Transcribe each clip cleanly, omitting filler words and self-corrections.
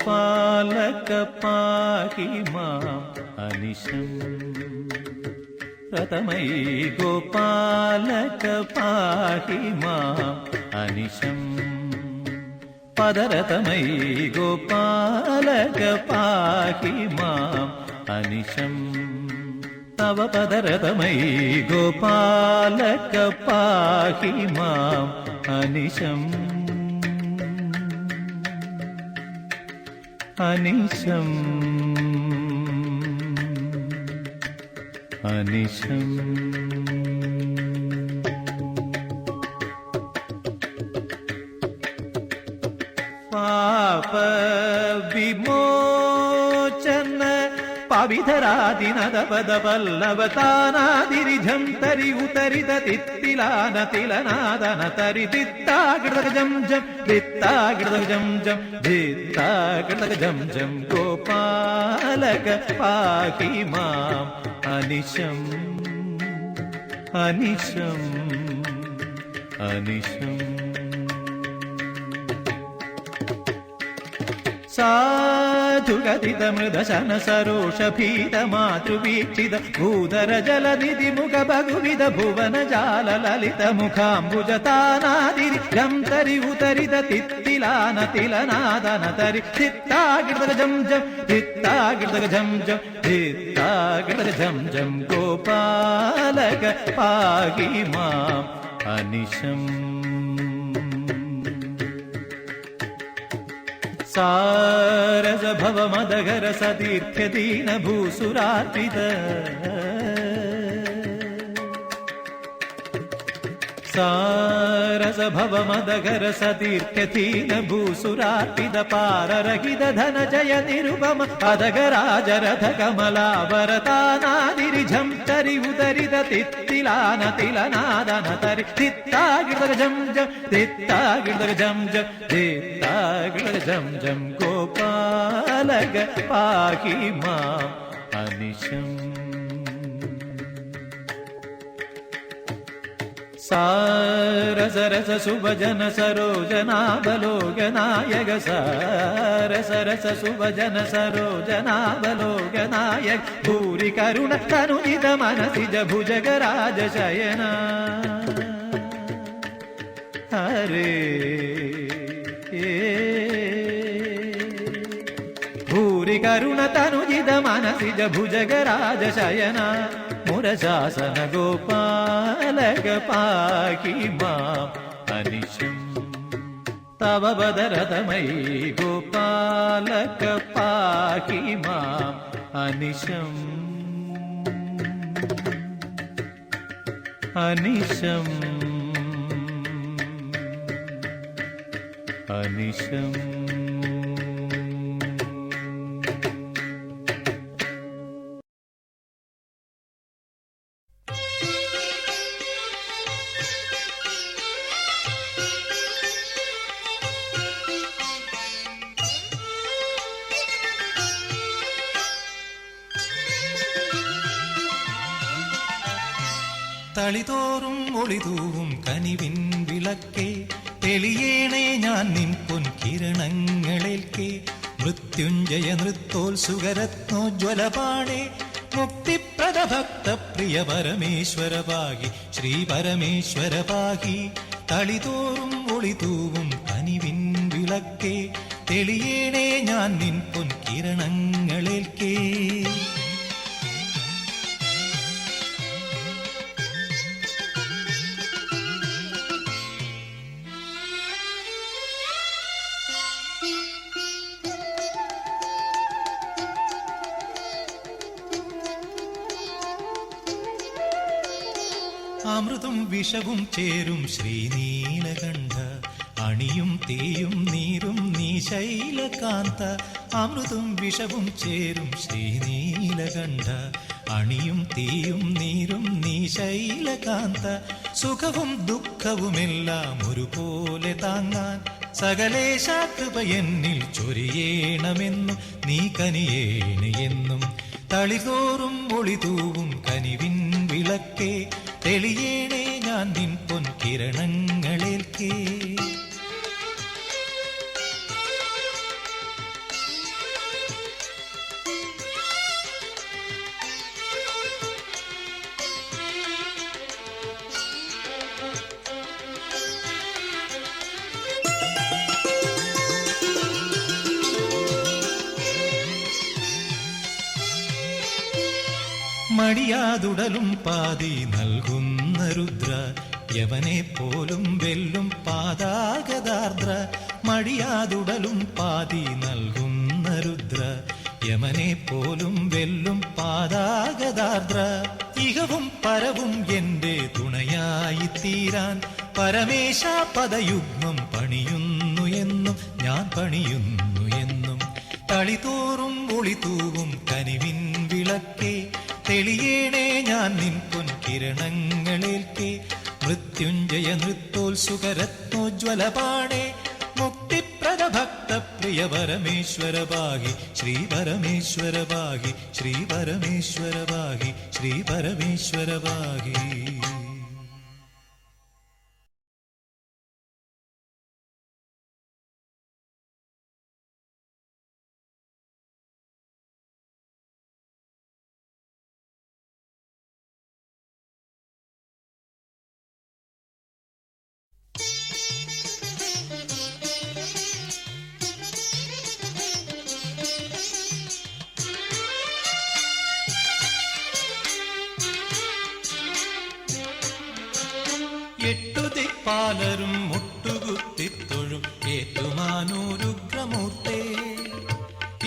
गोपालक पाहि माम् अनिशम् रतमयी गोपालक पाहि माम् अनिशम् पदरतमयी गोपालक पाहि माम् अनिशम् तव पदरतमयी गोपालक पाहि माम् अनिशम् अनिशम् अनिशम् पाप विमोचन पाविधरादिनदपदपल्लवतानादिरिझं तरि उतरित तित्तिलान तिलनादन तरि तित्ताकृतगजं जं तित्ताकृतगजं जं धित्ताकृतगजं जं गोपालक पाहि माम् अनिशम् अनिशम् अनिशम् साधुगदित मृदशन सरोष भीत मातृवीक्षित भूधर जलनिधि मुख भगुविद भुवन जाल ललित मुखाम्बुजतानादिरि जं तरि उतरित तित्तिलान तिलनादन तरि तित्ताकृतगजं जं तित्ताकृतगजं जं तित्ताकृतगजं जं गोपालक पाहि माम् अनिशम् सारस भव मदगर सतीर्थ दीन भूसुरार्पित सारस भव मदगर सतीर्थ दीन भूसुरार्पित पाररहित धन जय निरुपम अधगराज रथ कमलावरतानादिरिझं तरि उदरित तित्तिलान तिलनादन तरि तित्ताकृतगजं जं तित्ताकृतगजं जं तित्ताकृतगजं जं गोपालक पाहि माम् अनिशम् सारस रस सुभजन सरोजनावलोकनायक सारस रस सुभजन सरोजनावलोकनायक भूरि करुण तनुजित मनसिज भुजगराज शयना हरे भूरि करुण तनुजित मनसिज भुजगराज शयना मुरशासन गोपालक पाहि माम् अनिशम् तव बदरतमयी गोपालक पाहि माम् अनिशम् अनिशम् अनिशम् തളിതോറും ഒളിതൂവും കനിവിൻ വിളക്കേ തെളിയേണേ ഞാൻ നിൻ പൊൻകിരണങ്ങളേൽക്കേ മൃത്യുഞ്ജയ നൃത്തോത്സുകരത്നോജ്വലപാണേ മുക്തിപ്രദ ഭക്ത പ്രിയ പരമേശ്വര പാഹി ശ്രീ പരമേശ്വര പാഹി തളിതോറും ഒളിതൂവും കനിവിൻ വിളക്കേ തെളിയേണേ ഞാൻ നിൻ പൊൻകിരണങ്ങളേൽക്കേ അമൃതും വിഷവും ചേരും ശ്രീനീലകണ്ഠ അണിയും തീയും നീരും നീ ശൈലകാന്ത അമൃതും വിഷവും ചേരും ശ്രീനീലകണ്ഠ അണിയും തീയും നീരും നീ ശൈലകാന്ത സുഖവും ദുഃഖവുമെല്ലാം ഒരുപോലെ താങ്ങാൻ സകലേശ കൃപ എന്നിൽ ചൊരിയേണമെന്നും നീ കനിയേണേ എന്നും തളിതോറും ഒളിതൂവും കനിവിൻ വിളക്കേ തെളിയേണേ ഞാൻ നിൻ പൊൻകിരണങ്ങളേൽക്കേ മടിയാതുടലും പാതി നൽകുന്ന രുദ്ര യവനെ പോലും വെല്ലും പാതാഗതാർദ്ര മടിയാതുടലും പാതി നൽകുന്ന രുദ്ര യമനെ പോലും വെല്ലും പാതാഗതാർദ്ര ഇഹവും പരവും എന്റെ തുണയായി തീരാൻ പരമേശ പദയുഗ്മം പണിയുന്നു എന്നും ഞാൻ പണിയുന്നു എന്നും തളിതോറും ഒളിതൂവും കനിവിൻ വിളക്കേ തെളിയേണേ ഞാൻ നിൻ പൊൻകിരണങ്ങളേൽക്കേ മൃത്യുഞ്ജയ നൃത്തോത്സുകരത്നോജ്വലപാണേ മുക്തിപ്രദ ഭക്ത പ്രിയ പരമേശ്വര ഭാഗി ശ്രീ പരമേശ്വര ഭാഗി ശ്രീ പരമേശ്വര ഭാഗി ശ്രീ പരമേശ്വര ഭാഗി. എട്ടുദിക്പാലരും മുട്ടുകുത്തിത്തൊഴും ഏറ്റുമാനൂരുഗ്രമൂർത്തേ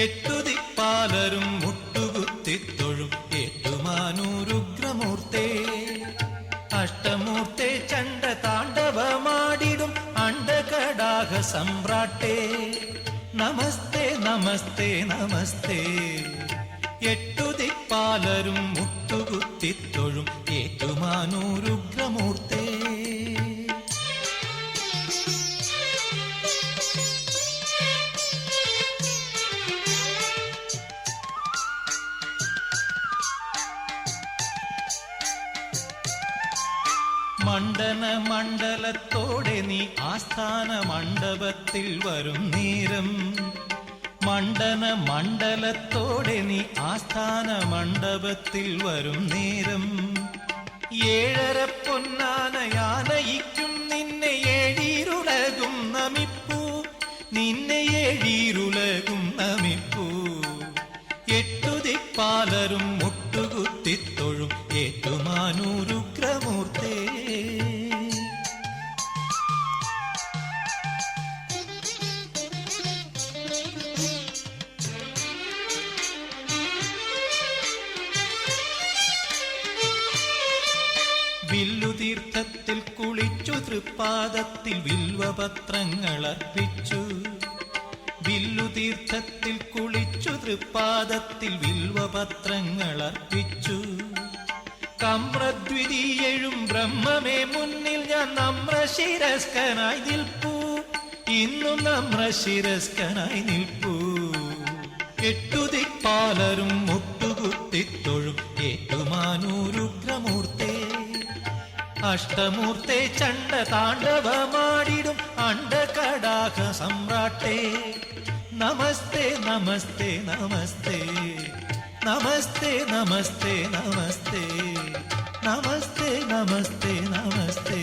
എട്ടുദിക്പാലരും മുട്ടുകുത്തിത്തൊഴും ഏറ്റുമാനൂരുഗ്രമൂർത്തേ അഷ്ടമൂർത്തേ ചണ്ഡ താണ്ഡവമാടിടും അണ്ഡകടാഹ സമ്രാട്ടേ നമസ്തേ നമസ്തേ നമസ്തേ എട്ടുദിക്പാലരും മുട്ടുകുത്തിത്തൊഴും ഏറ്റുമാനൂരുഗ്രമൂർത്തേ. മണ്ഡന മണ്ഡലത്തോടെ നീ ആസ്ഥാന മണ്ഡപത്തിൽ വരും നേരം മണ്ഡന മണ്ഡലത്തോടെ നീ ആസ്ഥാന മണ്ഡപത്തിൽ വരും നേരം ഏഴര പൊന്നാനയാനയിക്കും നിന്നെ ഏഴീരുലകും നമിപ്പൂ നിന്നെ ഏഴീരുലകും നമിപ്പൂ എട്ടുദിക്പാലരും മുട്ടുകുത്തിത്തൊഴും ഏറ്റുമാനൂരുഗ്രമൂർത്തേ. വില്ലുതീർത്ഥത്തിൽ കുളിച്ചു തൃപ്പാദത്തിൽ വില്വപത്രങ്ങൾ അർപ്പിച്ചു വില്ലുതീർത്ഥത്തിൽ കുളിച്ചു തൃപ്പാദത്തിൽ വില്വപത്രങ്ങൾ അർപ്പിച്ചു കമ്രദ്വിതീയഴും ബ്രഹ്മമേ മുന്നിൽ ഞാൻ നമ്രശിരസ്കനായി നിൽപ്പൂ ഇന്നും നമ്രശിരസ്കനായി നിൽപ്പൂ എട്ടുദിക്പാലരും മുട്ടുകുത്തിത്തൊഴും ഏറ്റുമാനൂരുഗ്രമൂർത്തേ അഷ്ടമൂർത്തേ ചണ്ഡ താണ്ഡവമാടിടും അണ്ഡകടാഹ സമ്രാട്ടേ നമസ്തേ നമസ്തേ നമസ്തേ നമസ്തേ നമസ്തേ നമസ്തേ നമസ്തേ നമസ്തേ നമസ്തേ.